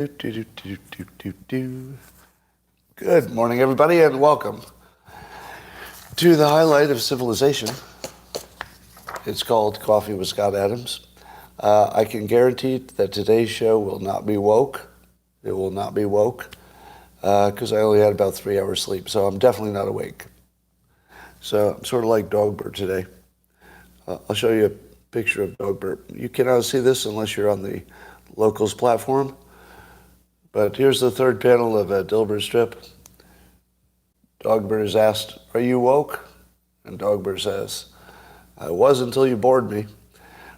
Good morning, everybody, and welcome to the highlight of civilization. It's called Coffee with Scott Adams. I can guarantee that today's show will not be woke. It will not be woke because I only had about 3 hours sleep, so I'm definitely not awake. So I'm sort of like Dogbert today. I'll show you a picture of Dogbert. You cannot see this unless you're on the Locals platform. But here's the third panel of a Dilbert strip. Dogbert is asked, "Are you woke?" And Dogbert says, "I was until you bored me."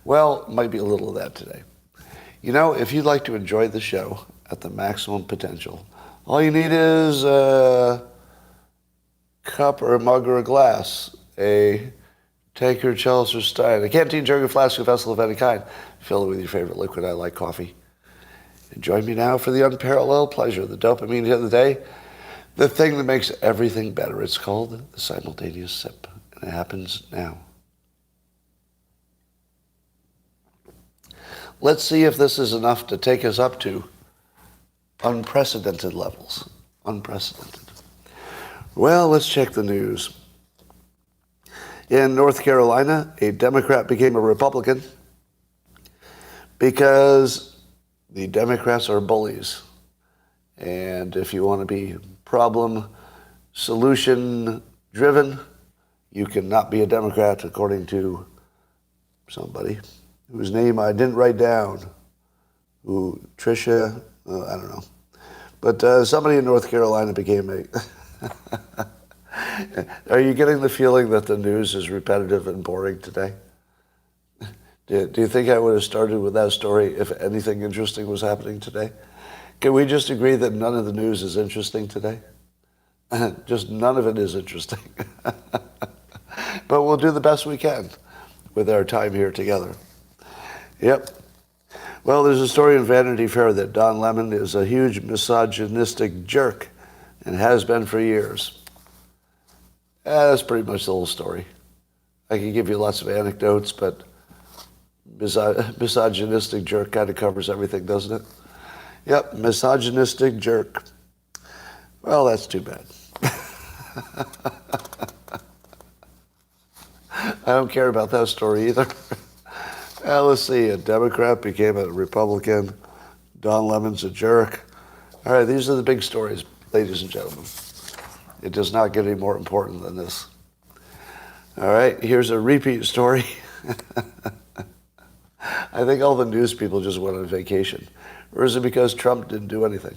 Well, might be a little of that today. You know, if you'd like to enjoy the show at the maximum potential, all you need is a cup or a mug or a glass, a taker, chalice, or stein, a canteen, jug, or flask, or vessel of any kind. Fill it with your favorite liquid. I like coffee. And join me now for the unparalleled pleasure, the dopamine hit of the day, the thing that makes everything better. It's called the simultaneous sip, and it happens now. Let's see if this is enough to take us up to unprecedented levels. Unprecedented. Well, let's check the news. In North Carolina, a Democrat became a Republican because the Democrats are bullies. And if you want to be problem-solution driven, you cannot be a Democrat, according to somebody whose name I didn't write down. Tricia, I don't know. But somebody in North Carolina became a... Are you getting the feeling that the news is repetitive and boring today? Do you think I would have started with that story if anything interesting was happening today? Can we just agree that none of the news is interesting today? Just none of it is interesting. But we'll do the best we can with our time here together. Yep. Well, there's a story in Vanity Fair that Don Lemon is a huge misogynistic jerk and has been for years. That's pretty much the whole story. I can give you lots of anecdotes, but misogynistic jerk kind of covers everything, doesn't it? Yep, misogynistic jerk. Well, that's too bad. I don't care about that story either. Let's see, a Democrat became a Republican. Don Lemon's a jerk. All right, these are the big stories, ladies and gentlemen. It does not get any more important than this. All right, here's a repeat story. I think all the news people just went on vacation. Or is it because Trump didn't do anything?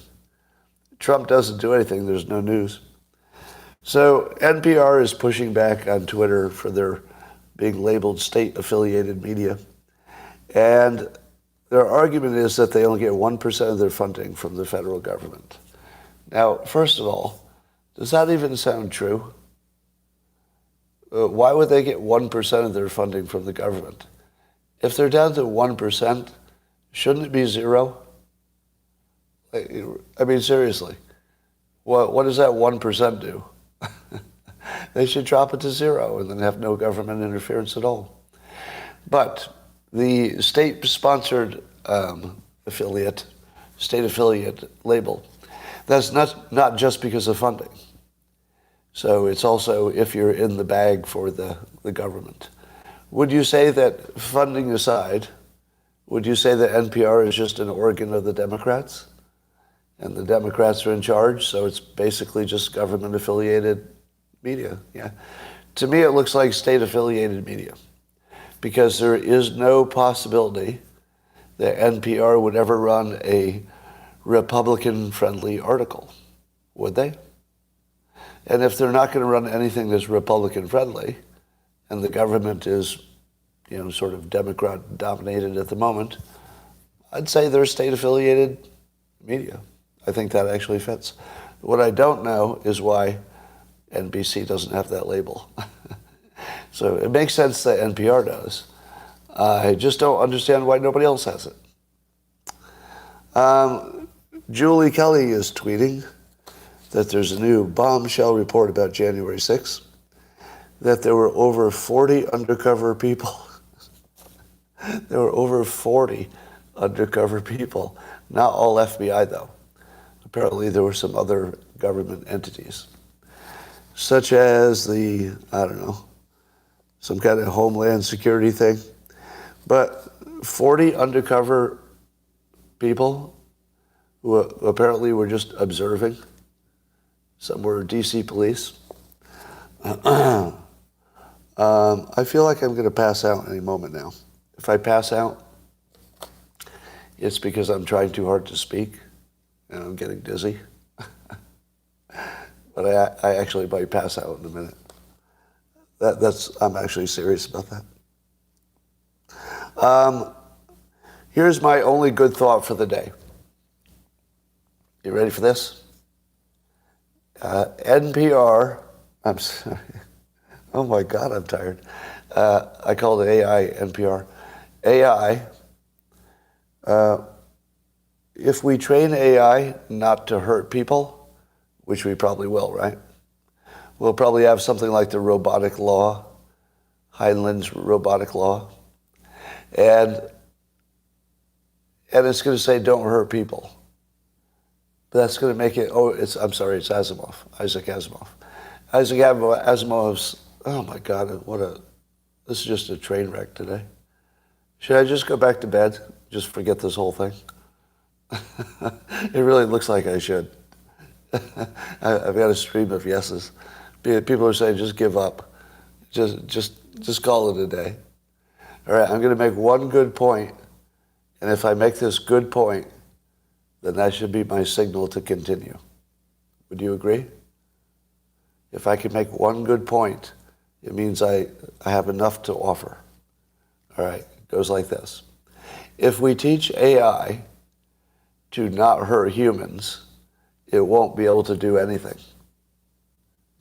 Trump doesn't do anything, there's no news. So NPR is pushing back on Twitter for their being labeled state-affiliated media. And their argument is that they only get 1% of their funding from the federal government. Now, first of all, does that even sound true? Why would they get 1% of their funding from the government? If they're down to 1%, shouldn't it be zero? I mean, seriously, what does that 1% do? They should drop it to zero and then have no government interference at all. But the state-sponsored state affiliate label, that's not just because of funding. So it's also if you're in the bag for the government. Would you say that, funding aside, would you say that NPR is just an organ of the Democrats? And the Democrats are in charge, so it's basically just government-affiliated media. Yeah. To me, it looks like state-affiliated media, because there is no possibility that NPR would ever run a Republican-friendly article, would they? And if they're not going to run anything that's Republican-friendly, and the government is, sort of Democrat-dominated at the moment, I'd say they're state-affiliated media. I think that actually fits. What I don't know is why NBC doesn't have that label. So it makes sense that NPR does. I just don't understand why nobody else has it. Julie Kelly is tweeting that there's a new bombshell report about January 6th, that there were over 40 undercover people. There were over 40 undercover people Not all FBI, though. Apparently there were some other government entities, such as the, I don't know, some kind of homeland security thing. But 40 undercover people who apparently were just observing. Some were DC police. I feel like I'm going to pass out any moment now. If I pass out, it's because I'm trying too hard to speak and I'm getting dizzy. But I actually might pass out in a minute. I'm actually serious about that. Here's my only good thought for the day. You ready for this? NPR, I'm sorry. Oh my God, I'm tired. I called it AI, NPR. AI, if we train AI not to hurt people, which we probably will, right? We'll probably have something like the robotic law, Heinlein's robotic law. And it's going to say don't hurt people. But that's going to make it, it's Asimov, Isaac Asimov. Isaac Asimov's, oh my God, this is just a train wreck today. Should I just go back to bed? Just forget this whole thing? It really looks like I should. I've got a stream of yeses. People are saying, just give up. Just call it a day. All right, I'm going to make one good point, and if I make this good point, then that should be my signal to continue. Would you agree? If I can make one good point, it means I have enough to offer. All right, it goes like this. If we teach AI to not hurt humans, it won't be able to do anything.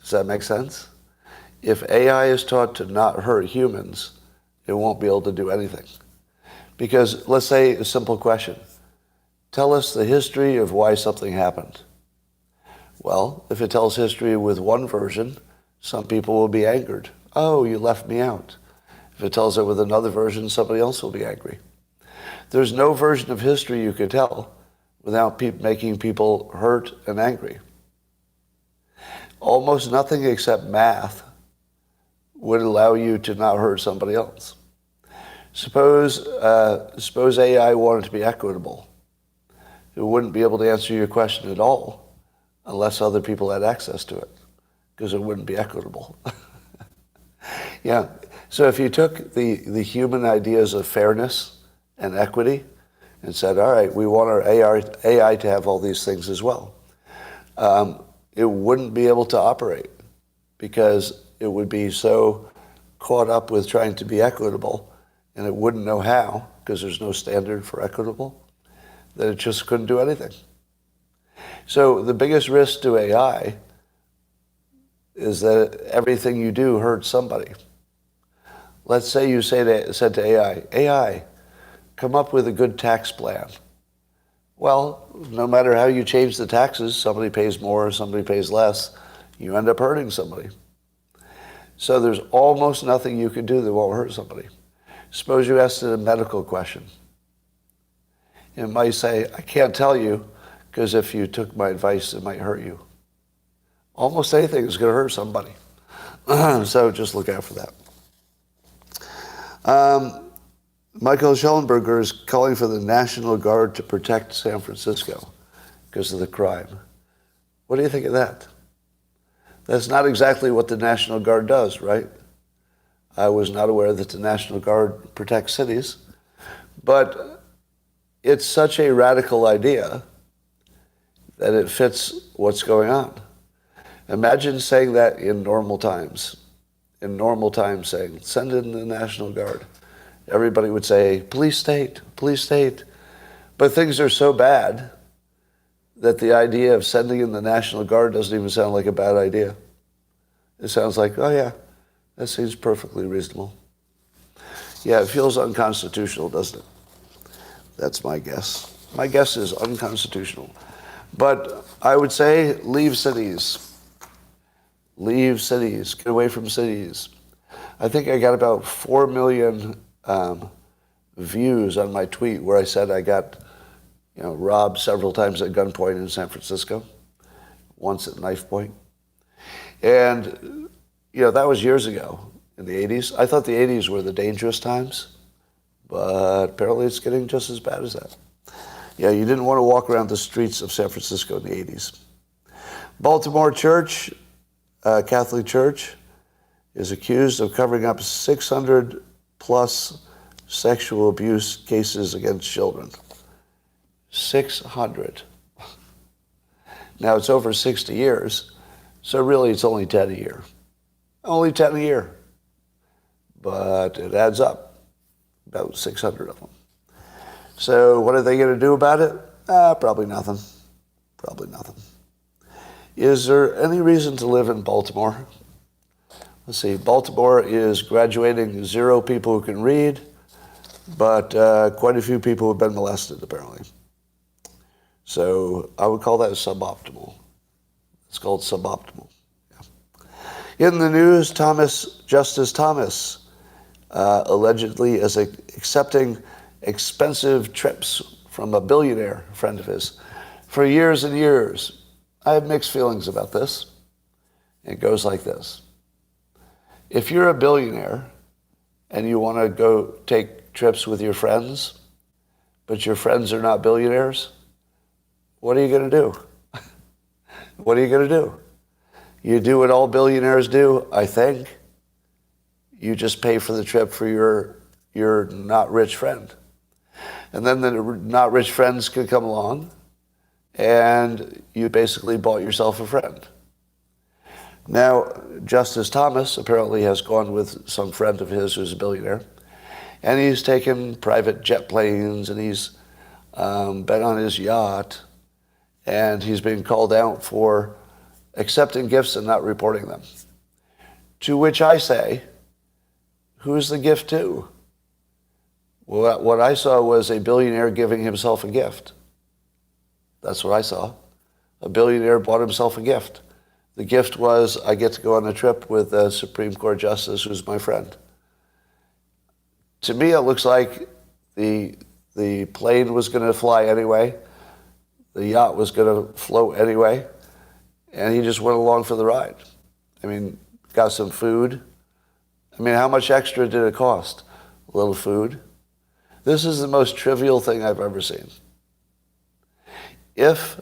Does that make sense? If AI is taught to not hurt humans, it won't be able to do anything. Because let's say a simple question. Tell us the history of why something happened. Well, if it tells history with one version, some people will be angered. Oh, you left me out. If it tells it with another version, somebody else will be angry. There's no version of history you could tell without making people hurt and angry. Almost nothing except math would allow you to not hurt somebody else. Suppose AI wanted to be equitable. It wouldn't be able to answer your question at all unless other people had access to it, because it wouldn't be equitable. Yeah. So if you took the human ideas of fairness and equity and said, all right, we want our AI to have all these things as well, it wouldn't be able to operate because it would be so caught up with trying to be equitable, and it wouldn't know how because there's no standard for equitable, that it just couldn't do anything. So the biggest risk to AI is that everything you do hurts somebody. Let's say you said to AI, come up with a good tax plan. Well, no matter how you change the taxes, somebody pays more, somebody pays less, you end up hurting somebody. So there's almost nothing you can do that won't hurt somebody. Suppose you asked it a medical question. It might say, I can't tell you, because if you took my advice, it might hurt you. Almost anything is going to hurt somebody. So just look out for that. Michael Schellenberger is calling for the National Guard to protect San Francisco because of the crime. What do you think of that? That's not exactly what the National Guard does, right? I was not aware that the National Guard protects cities, but it's such a radical idea that it fits what's going on. Imagine saying that in normal times. In normal times saying, send in the National Guard. Everybody would say, police state, police state. But things are so bad that the idea of sending in the National Guard doesn't even sound like a bad idea. It sounds like, oh yeah, that seems perfectly reasonable. Yeah, it feels unconstitutional, doesn't it? That's my guess. My guess is unconstitutional. But I would say leave cities. Leave cities. Get away from cities. I think I got about 4 million views on my tweet where I said I got robbed several times at gunpoint in San Francisco, once at knife point. And, that was years ago in the 80s. I thought the 80s were the dangerous times, but apparently it's getting just as bad as that. Yeah, you didn't want to walk around the streets of San Francisco in the 80s. Baltimore Catholic Church is accused of covering up 600 plus sexual abuse cases against children. 600. Now it's over 60 years, so really it's only 10 a year. Only 10 a year. But it adds up, about 600 of them. So what are they going to do about it? Probably nothing. Probably nothing. Is there any reason to live in Baltimore? Let's see, Baltimore is graduating 0 people who can read, but quite a few people have been molested, apparently. So I would call that suboptimal. It's called suboptimal. Yeah. In the news, Justice Thomas allegedly is accepting expensive trips from a billionaire friend of his for years and years. I have mixed feelings about this. It goes like this. If you're a billionaire and you want to go take trips with your friends, but your friends are not billionaires, what are you going to do? What are you going to do? You do what all billionaires do, I think. You just pay for the trip for your not rich friend. And then the not rich friends could come along and you basically bought yourself a friend. Now, Justice Thomas apparently has gone with some friend of his who's a billionaire, and he's taken private jet planes, and he's been on his yacht, and he's been called out for accepting gifts and not reporting them. To which I say, who's the gift to? Well, what I saw was a billionaire giving himself a gift. That's what I saw. A billionaire bought himself a gift. The gift was, I get to go on a trip with a Supreme Court justice who's my friend. To me, it looks like the plane was going to fly anyway. The yacht was going to float anyway. And he just went along for the ride. I mean, got some food. I mean, how much extra did it cost? A little food. This is the most trivial thing I've ever seen. If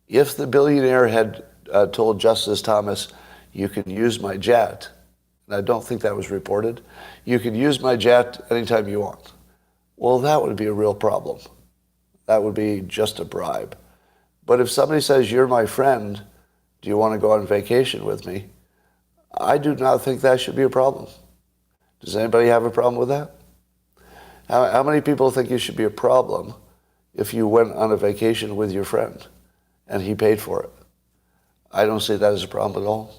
the billionaire had told Justice Thomas, you can use my jet, and I don't think that was reported, you can use my jet anytime you want. Well, that would be a real problem. That would be just a bribe. But if somebody says, you're my friend, do you want to go on vacation with me? I do not think that should be a problem. Does anybody have a problem with that? How many people think it should be a problem if you went on a vacation with your friend and he paid for it? I don't see that as a problem at all.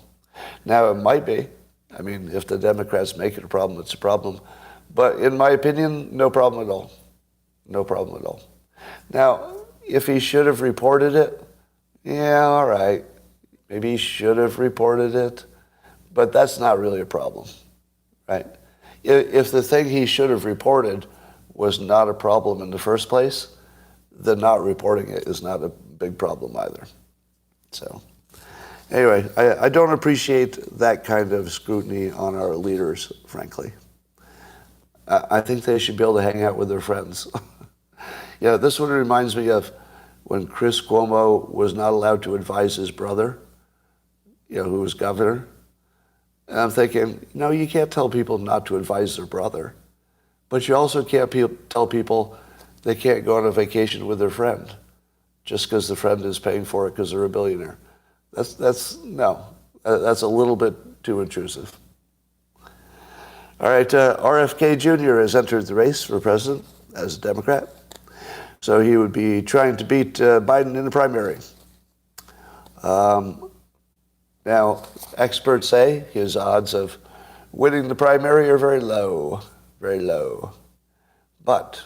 Now, it might be. I mean, if the Democrats make it a problem, it's a problem. But in my opinion, no problem at all. No problem at all. Now, if he should have reported it, yeah, all right. Maybe he should have reported it, but that's not really a problem, right? If the thing he should have reported was not a problem in the first place, then not reporting it is not a big problem either. So anyway, I don't appreciate that kind of scrutiny on our leaders, frankly. I think they should be able to hang out with their friends. This one reminds me of when Chris Cuomo was not allowed to advise his brother, who was governor. And I'm thinking, no, you can't tell people not to advise their brother. But you also can't tell people they can't go on a vacation with their friend just because the friend is paying for it because they're a billionaire. That's a little bit too intrusive. All right, RFK Jr. has entered the race for president as a Democrat. So he would be trying to beat Biden in the primary. Now, experts say his odds of winning the primary are very low, very low. But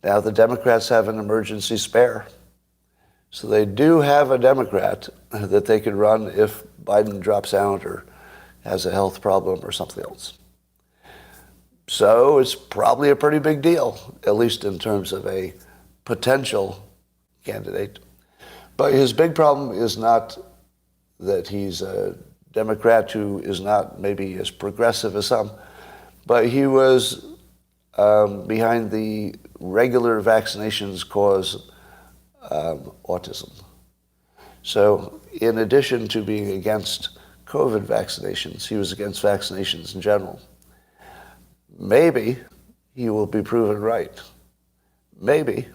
now the Democrats have an emergency spare. So they do have a Democrat that they could run if Biden drops out or has a health problem or something else. So it's probably a pretty big deal, at least in terms of a potential candidate. But his big problem is not that he's a Democrat who is not maybe as progressive as some, but he was behind the regular vaccinations cause autism. So in addition to being against COVID vaccinations, he was against vaccinations in general. Maybe he will be proven right. Maybe.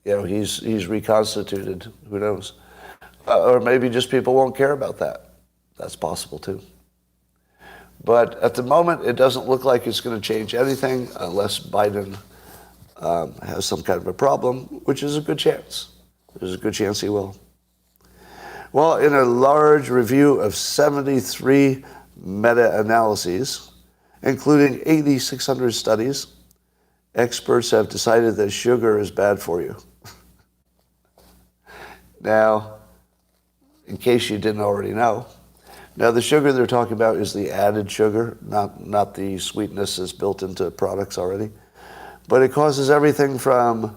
He's reconstituted. Who knows? Or maybe just people won't care about that. That's possible too. But at the moment, it doesn't look like it's going to change anything unless Biden has some kind of a problem, which is a good chance. There's a good chance he will. Well, in a large review of 73 meta-analyses, including 8,600 studies, experts have decided that sugar is bad for you. Now, in case you didn't already know, now the sugar they're talking about is the added sugar, not the sweetness that's built into products already. But it causes everything from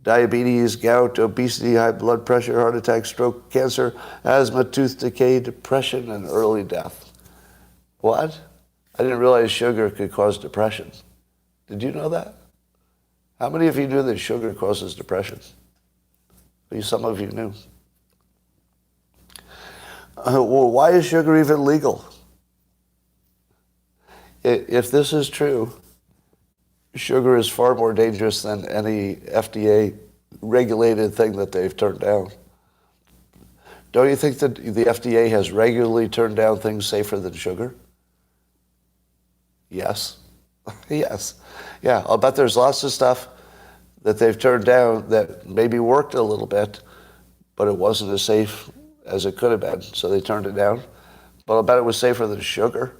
diabetes, gout, obesity, high blood pressure, heart attack, stroke, cancer, asthma, tooth decay, depression, and early death. What? I didn't realize sugar could cause depression. Did you know that? How many of you knew that sugar causes depression? Maybe some of you knew. Well, why is sugar even legal? If this is true, sugar is far more dangerous than any FDA-regulated thing that they've turned down. Don't you think that the FDA has regularly turned down things safer than sugar? Yes. Yes. Yeah, I'll bet there's lots of stuff that they've turned down that maybe worked a little bit, but it wasn't as safe as it could have been, so they turned it down. But I'll bet it was safer than sugar.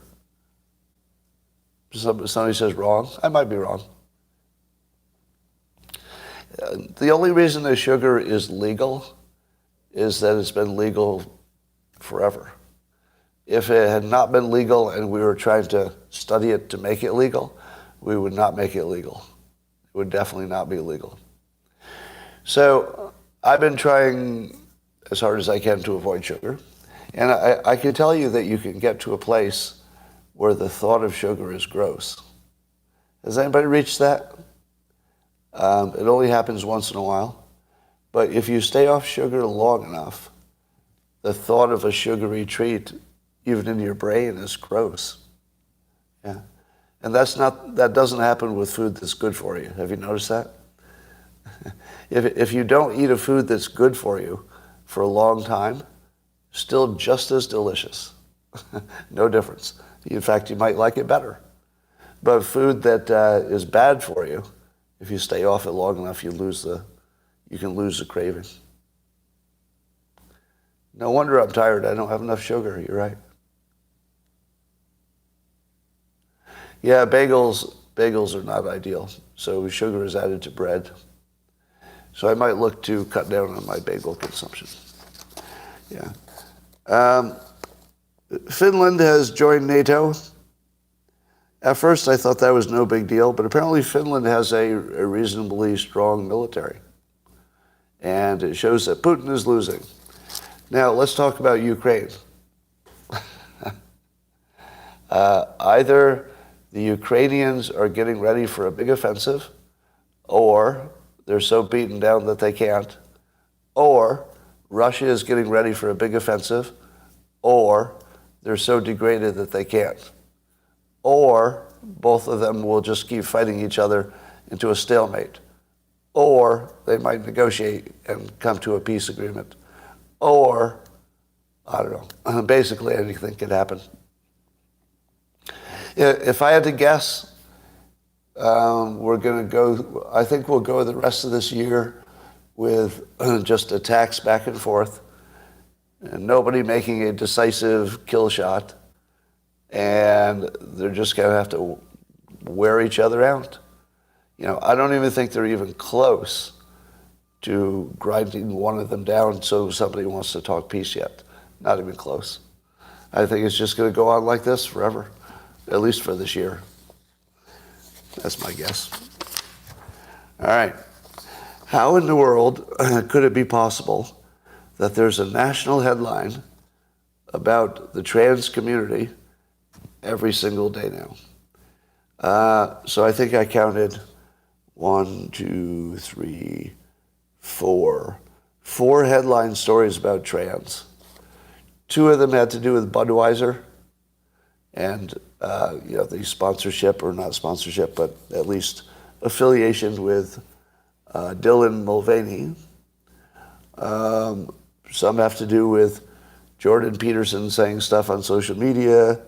Somebody says wrong. I might be wrong. The only reason that sugar is legal is that it's been legal forever. If it had not been legal and we were trying to study it to make it legal, we would not make it legal. It would definitely not be legal. So I've been trying as hard as I can to avoid sugar. And I can tell you that you can get to a place where the thought of sugar is gross. Has anybody reached that? It only happens once in a while. But if you stay off sugar long enough, the thought of a sugary treat, even in your brain, is gross. Yeah. And that doesn't happen with food that's good for you. Have you noticed that? If you don't eat a food that's good for you for a long time, still just as delicious. No difference. In fact, you might like it better. But food that is bad for you, if you stay off it long enough, you can lose the craving. No wonder I'm tired. I don't have enough sugar. You're right. Yeah, bagels are not ideal. So sugar is added to bread. So I might look to cut down on my bagel consumption. Yeah. Finland has joined NATO. At first, I thought that was no big deal, but apparently Finland has a reasonably strong military. And it shows that Putin is losing. Now, let's talk about Ukraine. Either the Ukrainians are getting ready for a big offensive, or they're so beaten down that they can't, or Russia is getting ready for a big offensive, or they're so degraded that they can't. Or both of them will just keep fighting each other into a stalemate. Or they might negotiate and come to a peace agreement. Or, I don't know, basically anything could happen. If I had to guess, we're going to go, I think we'll go the rest of this year with just attacks back and forth, and nobody making a decisive kill shot, and they're just going to have to wear each other out. I don't even think they're even close to grinding one of them down so somebody wants to talk peace yet. Not even close. I think it's just going to go on like this forever, at least for this year. That's my guess. All right. How in the world could it be possible that there's a national headline about the trans community every single day now? So I think I counted 1, 2, 3, 4. 4 headline stories about trans. 2 of them had to do with Budweiser and the sponsorship, or not sponsorship, but at least affiliation with Dylan Mulvaney. Some have to do with Jordan Peterson saying stuff on social media.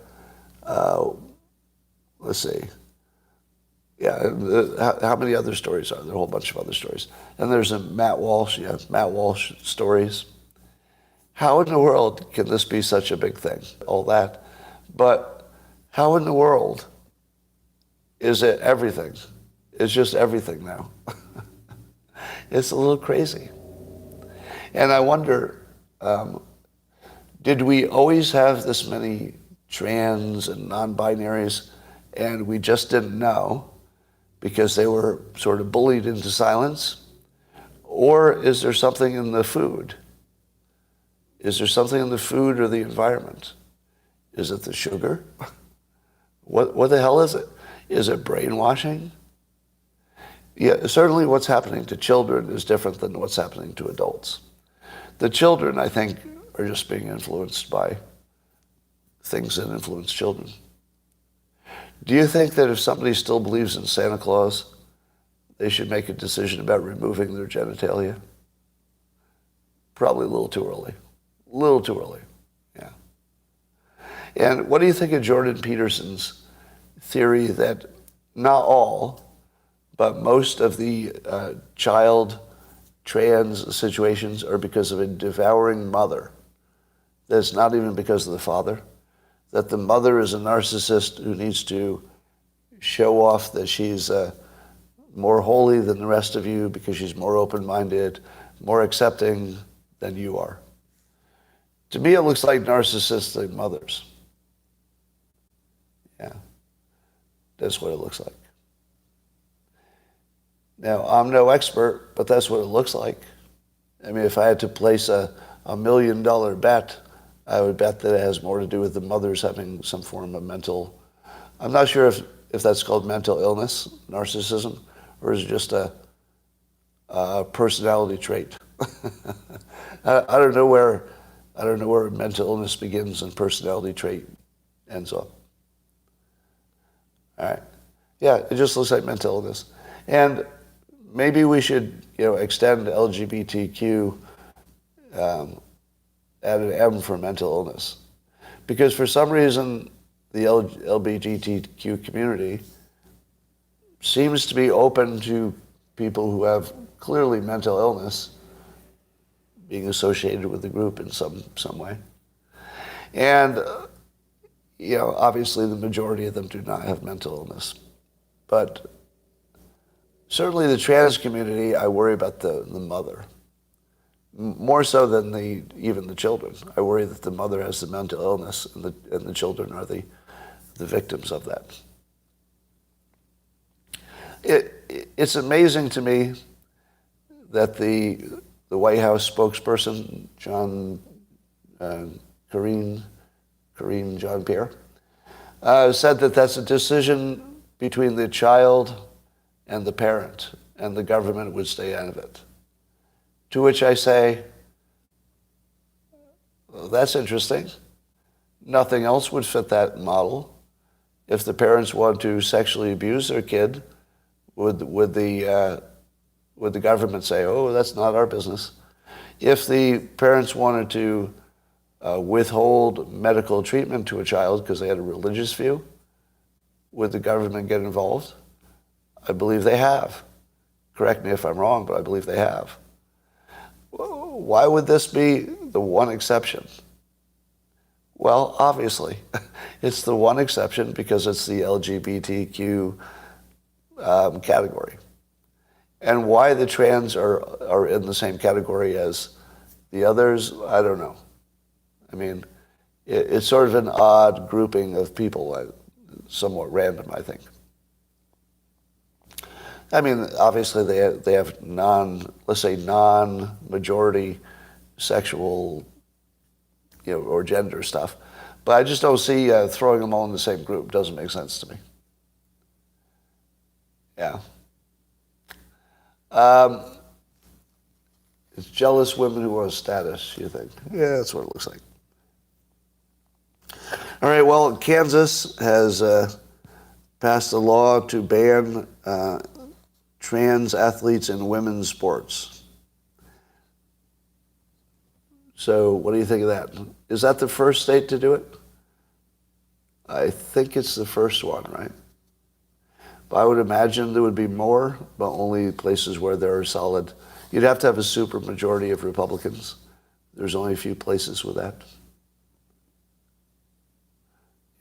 Let's see. Yeah, how many other stories are there? A whole bunch of other stories. And there's a Matt Walsh stories. How in the world can this be such a big thing? All that. But how in the world is it everything? It's just everything now. It's a little crazy. And I wonder, did we always have this many trans and non-binaries and we just didn't know because they were sort of bullied into silence? Or is there something in the food? Is there something in the food or the environment? Is it the sugar? What the hell is it? Is it brainwashing? Yeah, certainly what's happening to children is different than what's happening to adults. The children, I think, are just being influenced by things that influence children. Do you think that if somebody still believes in Santa Claus, they should make a decision about removing their genitalia? Probably a little too early. A little too early, yeah. And what do you think of Jordan Peterson's theory that not all, but most of the child trans situations are because of a devouring mother? That's not even because of the father. That the mother is a narcissist who needs to show off that she's more holy than the rest of you because she's more open-minded, more accepting than you are. To me, it looks like narcissistic mothers. Yeah, that's what it looks like. Now, I'm no expert, but that's what it looks like. I mean, if I had to place a $1 million bet, I would bet that it has more to do with the mothers having some form of mental, I'm not sure if that's called mental illness, narcissism, or is it just a personality trait. I don't know where mental illness begins and personality trait ends up. All right. Yeah, it just looks like mental illness. And maybe we should, extend LGBTQ, add an M for mental illness. Because for some reason, the LGBTQ community seems to be open to people who have clearly mental illness being associated with the group in some way. And, obviously the majority of them do not have mental illness. But certainly the trans community, I worry about the mother. More so than even the children. I worry that the mother has the mental illness and the children are the victims of that. It's amazing to me that the White House spokesperson, Karine Jean-Pierre, said that that's a decision between the child and the parent, and the government would stay out of it. To which I say, well, that's interesting. Nothing else would fit that model. If the parents want to sexually abuse their kid, would the government say, oh, that's not our business? If the parents wanted to withhold medical treatment to a child because they had a religious view, would the government get involved? I believe they have. Correct me if I'm wrong, but I believe they have. Why would this be the one exception? Well, obviously, it's the one exception because it's the LGBTQ category. And why the trans are in the same category as the others, I don't know. I mean, it's sort of an odd grouping of people, somewhat random, I think. I mean, obviously they have let's say non-majority sexual, or gender stuff, but I just don't see throwing them all in the same group. Doesn't make sense to me. Yeah. It's jealous women who want status, you think? Yeah, that's what it looks like. All right, well, Kansas has passed a law to ban trans athletes in women's sports. So what do you think of that? Is that the first state to do it? I think it's the first one, right? But I would imagine there would be more, but only places where there are solid. You'd have to have a super majority of Republicans. There's only a few places with that.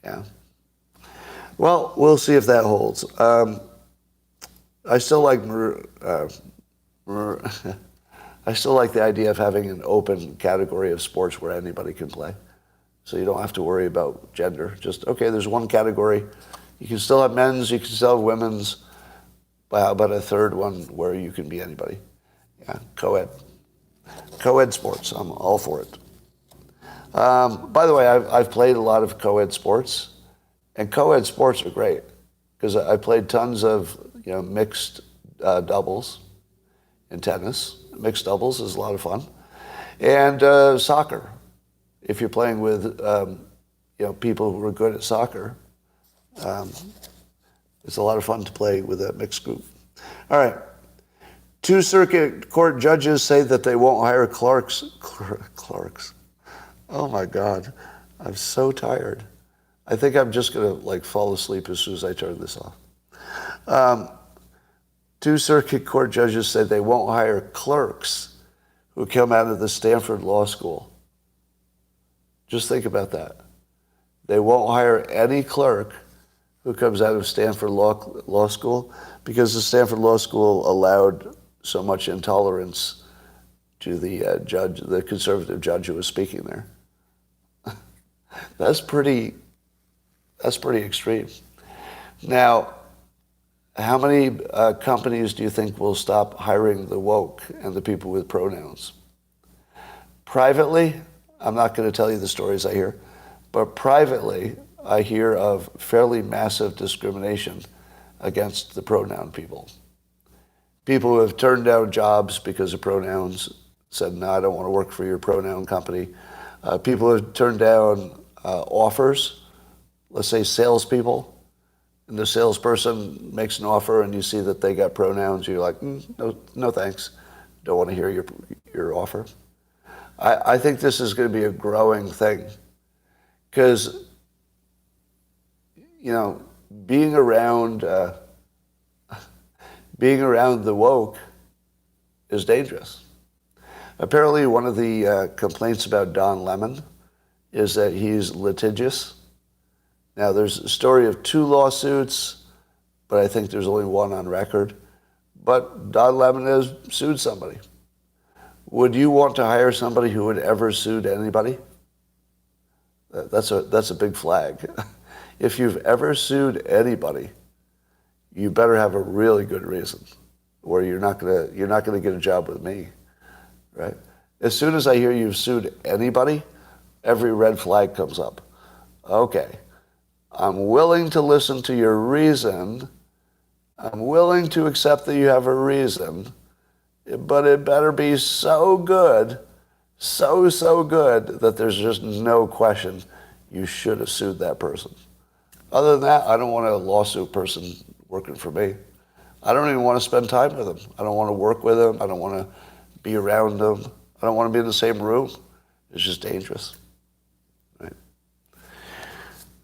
Yeah. Well, we'll see if that holds. I still like I still like the idea of having an open category of sports where anybody can play. So you don't have to worry about gender. Just, okay, there's one category. You can still have men's, you can still have women's, but how about a third one where you can be anybody? Yeah, co-ed. Co-ed sports, I'm all for it. By the way, I've played a lot of co-ed sports, and co-ed sports are great because I played tons of mixed doubles in tennis. Mixed doubles is a lot of fun, and soccer. If you're playing with people who are good at soccer, it's a lot of fun to play with a mixed group. All right. 2 circuit court judges say that they won't hire clerks. Oh my God, I'm so tired. I think I'm just gonna fall asleep as soon as I turn this off. 2 circuit court judges said they won't hire clerks who come out of the Stanford Law School. Just think about that. They won't hire any clerk who comes out of Stanford Law School because the Stanford Law School allowed so much intolerance to the conservative judge who was speaking there. That's pretty extreme. Now, how many companies do you think will stop hiring the woke and the people with pronouns? Privately, I'm not going to tell you the stories I hear, but privately, I hear of fairly massive discrimination against the pronoun people. People who have turned down jobs because of pronouns, said, no, I don't want to work for your pronoun company. People who have turned down offers, let's say salespeople, and the salesperson makes an offer and you see that they got pronouns, you're like, no thanks, don't want to hear your offer. I think this is going to be a growing thing because, being around the woke is dangerous. Apparently, one of the complaints about Don Lemon is that he's litigious. Now, there's a story of 2 lawsuits, but I think there's only one on record. But Don Lemon has sued somebody. Would you want to hire somebody who would ever sue anybody? That's a big flag. If you've ever sued anybody, you better have a really good reason, or you're not gonna get a job with me, right? As soon as I hear you've sued anybody, every red flag comes up. Okay, I'm willing to listen to your reason. I'm willing to accept that you have a reason, but it better be so good, so good that there's just no question you should have sued that person. Other than that, I don't want a lawsuit person working for me. I don't even want to spend time with them. I don't want to work with them. I don't want to be around them. I don't want to be in the same room. It's just dangerous. Right?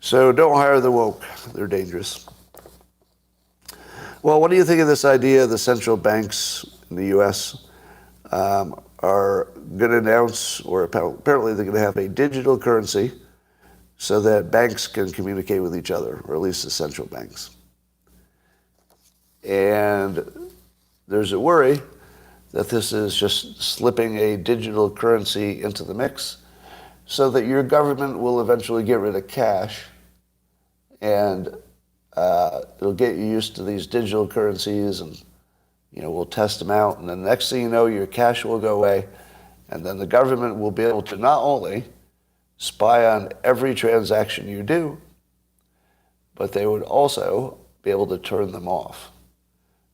So don't hire the woke. They're dangerous. Well, what do you think of this idea the central banks in the U.S. are going to announce, or apparently they're going to have a digital currency so that banks can communicate with each other, or at least the central banks. And there's a worry that this is just slipping a digital currency into the mix so that your government will eventually get rid of cash and it'll get you used to these digital currencies and we'll test them out, and then the next thing you know, your cash will go away, and then the government will be able to not only spy on every transaction you do, but they would also be able to turn them off.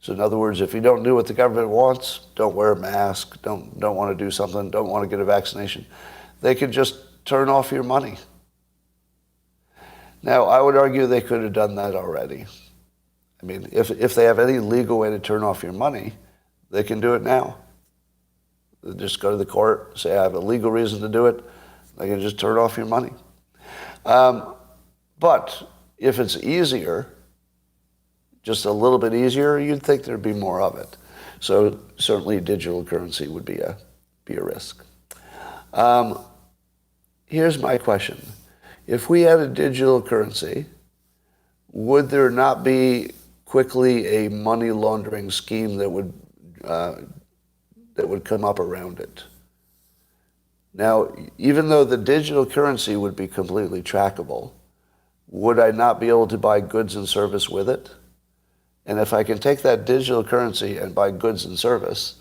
So in other words, if you don't do what the government wants, don't wear a mask, don't want to do something, don't want to get a vaccination, they can just turn off your money. Now, I would argue they could have done that already. I mean, if they have any legal way to turn off your money, they can do it now. They just go to the court, say, I have a legal reason to do it. They can just turn off your money. But if it's easier, just a little bit easier, you'd think there'd be more of it. So certainly digital currency would be a risk. Here's my question. If we had a digital currency, would there not be quickly a money laundering scheme that would come up around it? Now, even though the digital currency would be completely trackable, would I not be able to buy goods and service with it? And if I can take that digital currency and buy goods and service,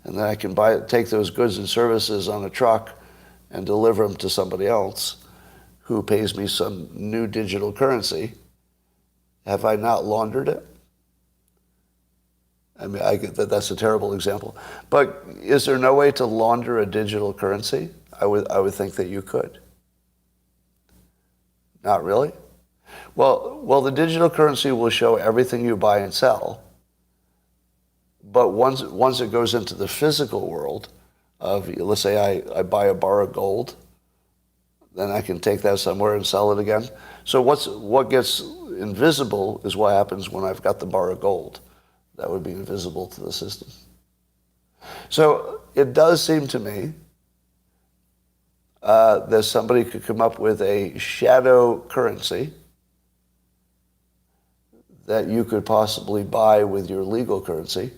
and then I can take those goods and services on a truck and deliver them to somebody else who pays me some new digital currency, have I not laundered it? I mean, that's a terrible example. But is there no way to launder a digital currency? I would think that you could. Not really? Well, the digital currency will show everything you buy and sell. But once it goes into the physical world of, let's say I buy a bar of gold, then I can take that somewhere and sell it again. So what gets invisible is what happens when I've got the bar of gold. That would be invisible to the system. So it does seem to me that somebody could come up with a shadow currency that you could possibly buy with your legal currency,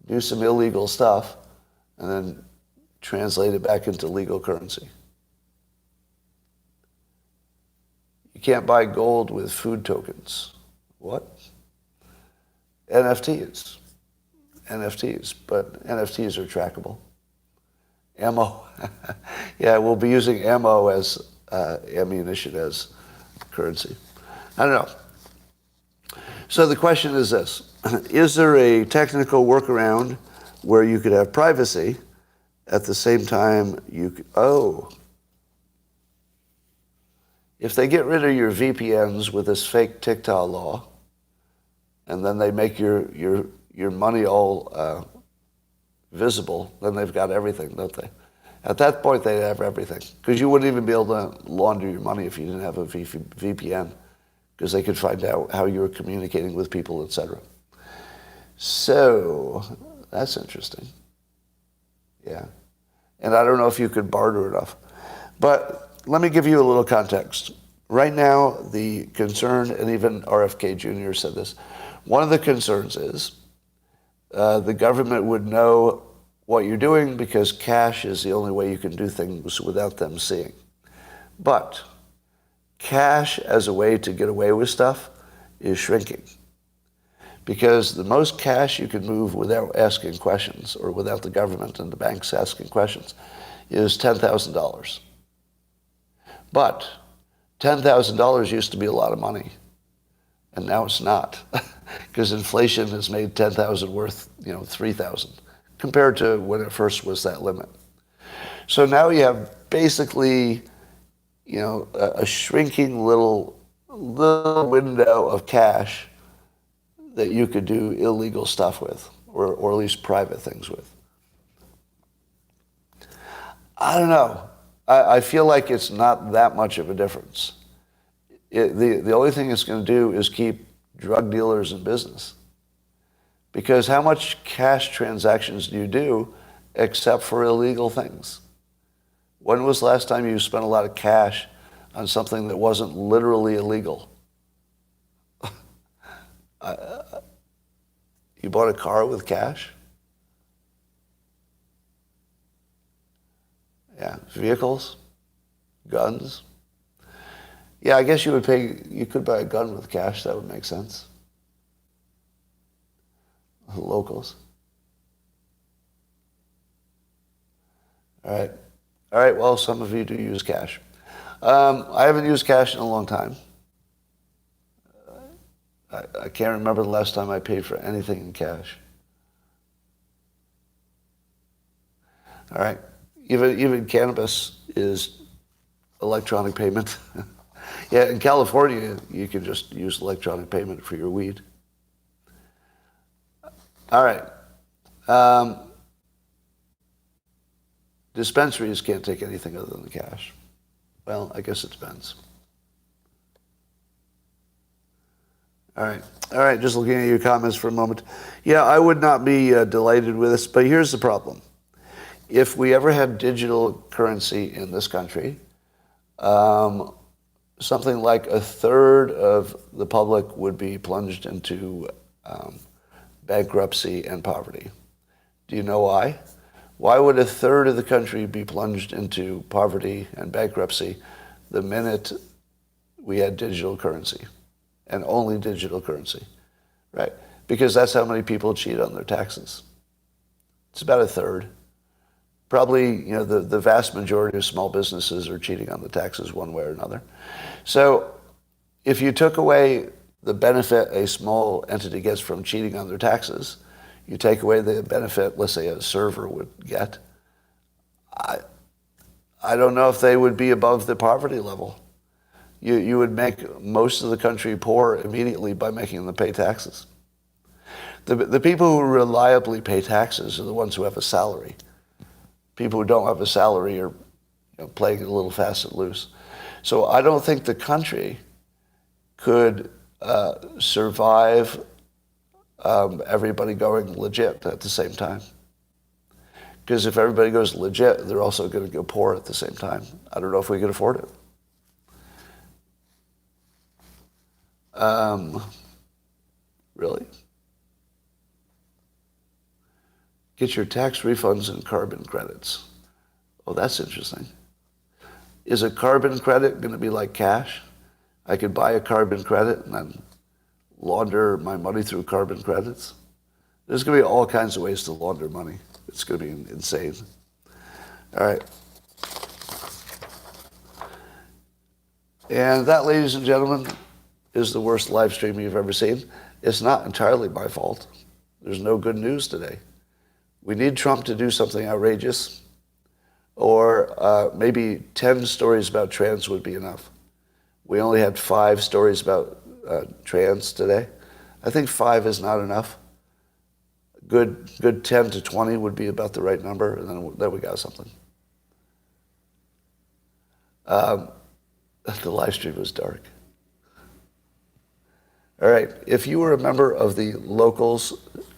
do some illegal stuff, and then translate it back into legal currency. You can't buy gold with food tokens. What? NFTs, but NFTs are trackable. ammo. Yeah, we'll be using ammo as ammunition as currency. I don't know. So the question is this. Is there a technical workaround where you could have privacy at the same time you could, if they get rid of your VPNs with this fake TikTok law, and then they make your money all visible, then they've got everything, don't they? At that point, they'd have everything. Because you wouldn't even be able to launder your money if you didn't have a VPN, because they could find out how you were communicating with people, etc. So, that's interesting. Yeah. And I don't know if you could barter enough. But let me give you a little context. Right now, the concern, and even RFK Jr. said this, one of the concerns is the government would know what you're doing because cash is the only way you can do things without them seeing. But cash as a way to get away with stuff is shrinking. Because the most cash you can move without asking questions, or without the government and the banks asking questions, is $10,000. But $10,000 used to be a lot of money, and now it's not, because inflation has made $10,000 worth, $3,000, compared to when it first was that limit. So now you have basically, a shrinking little window of cash that you could do illegal stuff with, or at least private things with. I don't know. I feel like it's not that much of a difference. The only thing it's going to do is keep drug dealers in business. Because how much cash transactions do you do except for illegal things? When was the last time you spent a lot of cash on something that wasn't literally illegal? You bought a car with cash? Yeah, vehicles, guns. Yeah, I guess you could buy a gun with cash, that would make sense. Locals. All right. All right, well, some of you do use cash. I haven't used cash in a long time. I can't remember the last time I paid for anything in cash. All right. Even cannabis is electronic payment. Yeah, in California, you can just use electronic payment for your weed. All right. Dispensaries can't take anything other than cash. Well, I guess it depends. All right, just looking at your comments for a moment. Yeah, I would not be delighted with this, but here's the problem. If we ever had digital currency in this country, something like a third of the public would be plunged into bankruptcy and poverty. Do you know why? Why would a third of the country be plunged into poverty and bankruptcy the minute we had digital currency and only digital currency, right? Because that's how many people cheat on their taxes. It's about a third. Probably, the vast majority of small businesses are cheating on the taxes one way or another. So if you took away the benefit a small entity gets from cheating on their taxes, you take away the benefit, let's say, a server would get, I don't know if they would be above the poverty level. You would make most of the country poor immediately by making them pay taxes. The people who reliably pay taxes are the ones who have a salary. People who don't have a salary are playing a little fast and loose. So I don't think the country could survive everybody going legit at the same time. Because if everybody goes legit, they're also going to go poor at the same time. I don't know if we can afford it. Really? Get your tax refunds and carbon credits. Oh, that's interesting. Is a carbon credit going to be like cash? I could buy a carbon credit and then launder my money through carbon credits? There's going to be all kinds of ways to launder money. It's going to be insane. All right. And that, ladies and gentlemen, is the worst live stream you've ever seen. It's not entirely my fault. There's no good news today. We need Trump to do something outrageous, or maybe 10 stories about trans would be enough. We only had 5 stories about trans today. I think 5 is not enough. Good 10 to 20 would be about the right number, and then we got something. The live stream was dark. All right, if you were a member of the Locals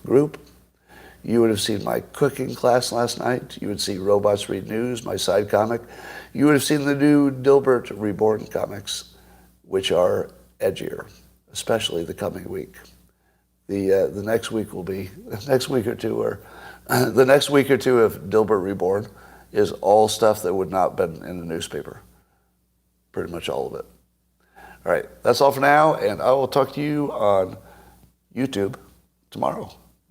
group, you would have seen my cooking class last night. You would see Robots Read News, my side comic. You would have seen the new Dilbert Reborn comics, which are edgier, especially the coming week. The next week will be, the next week or two of Dilbert Reborn is all stuff that would not have been in the newspaper. Pretty much all of it. All right, that's all for now, and I will talk to you on YouTube tomorrow.